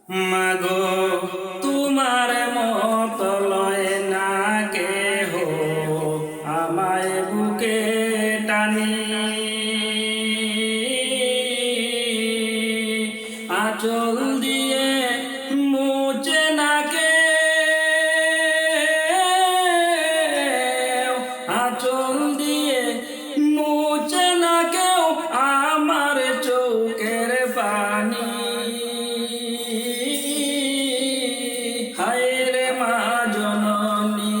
মাগো তোমার মত লয় না কেহ আমায় বুকে টানি, আঁচল দিয়ে মুছে না কেউ, আঁচল দিয়ে মুছে না কেউ আমার চোখের পানি। হায় রে মা জননী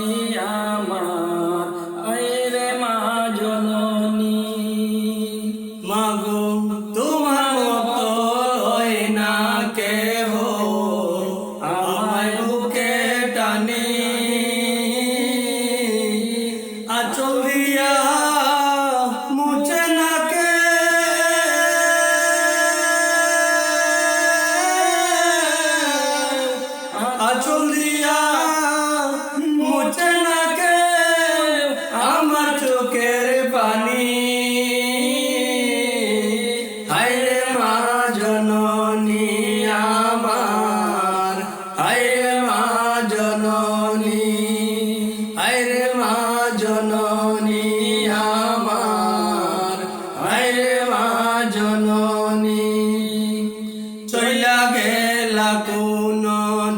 আমার, হায় রে মা জননী। মাগো তোমার মতো লয় না কেহ আমায় বুকে টানি, আঁচল দিয়া মুছে না কেউ, আঁচল দিয়া মুছে না কেউ আমার চোখের পানি। হায় রে মা জননী আমার, হায় রে মা জননী, হায় রে মা জননী আমার, হায় রে মা জননী। চইলা গেলা কোন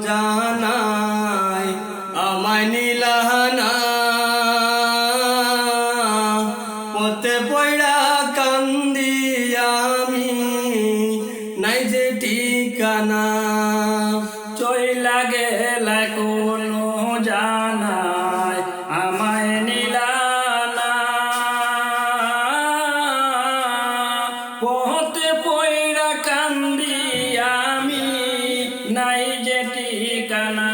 জানাই আমায় নিলাহানা, পথে পয়ড়া কান্দি আমি নাই যে ঠিকানা। চইলা গেলা কোনো জানায় আমায় নিলানা, পথে পয়রা কান্দি আমি নাই যে ঠিকানা।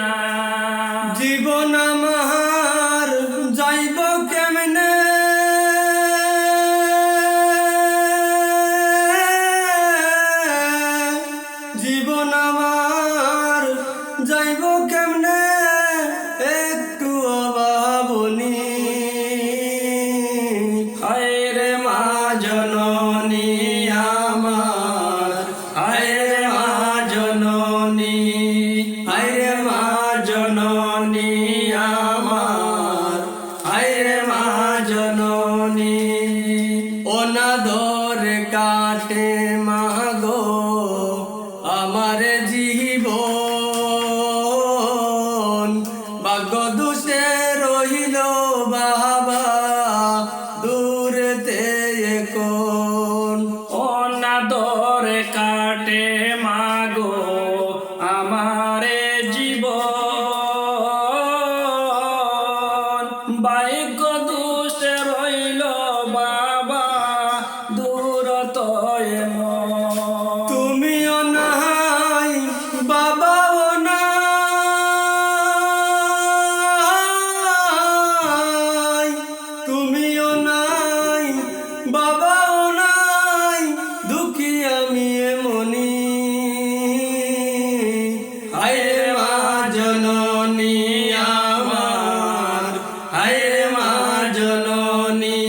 জীবন আমার যাইব কেমনে, জীবন আমার যাইব কেমনে একটু অভাবনি। হায় রে মা জননী আমার, হায় রে মা জননী, হায় রে মা জননী আমার, হায় রে মা জননী। অনাদর কাটে মাগো আমার জীবন, ভাগ্য দোষে রহিল বাবা দূরেতে এখন। অনাদর কাটে মাগো আমারে জীবন, ভাগ্য দোষে রইল বাবা দূরত এমন। তুমিও নাই বাবাও নাই, তুমিও নাই বাবাও নাই, দুঃখী আমি এমনি। হায় রে মা জননী আমার, হায় রে মা জননী,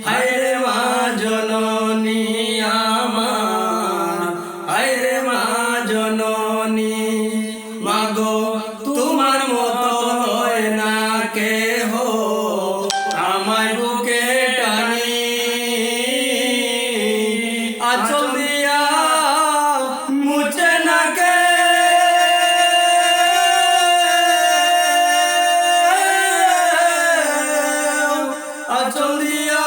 হায় রে মা জননী আমার, হায় রে মা জননী। মাগো তোমার মতো হয় না কেহ আমায় বুকে টানি, আঁচল দিয়া মুছে না কেউ, আঁচল দিয়া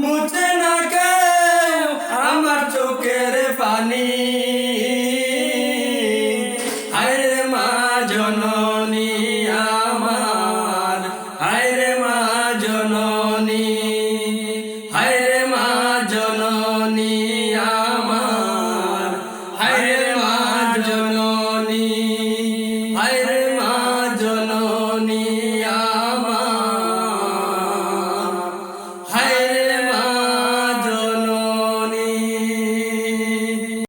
মুছে না কেউ আমার চোখের পানি। হায় রে মা জননী আমার, হায় রে মা জননী, হায় রে মা জননী আমার, হায় রে মা জননী, হায় রে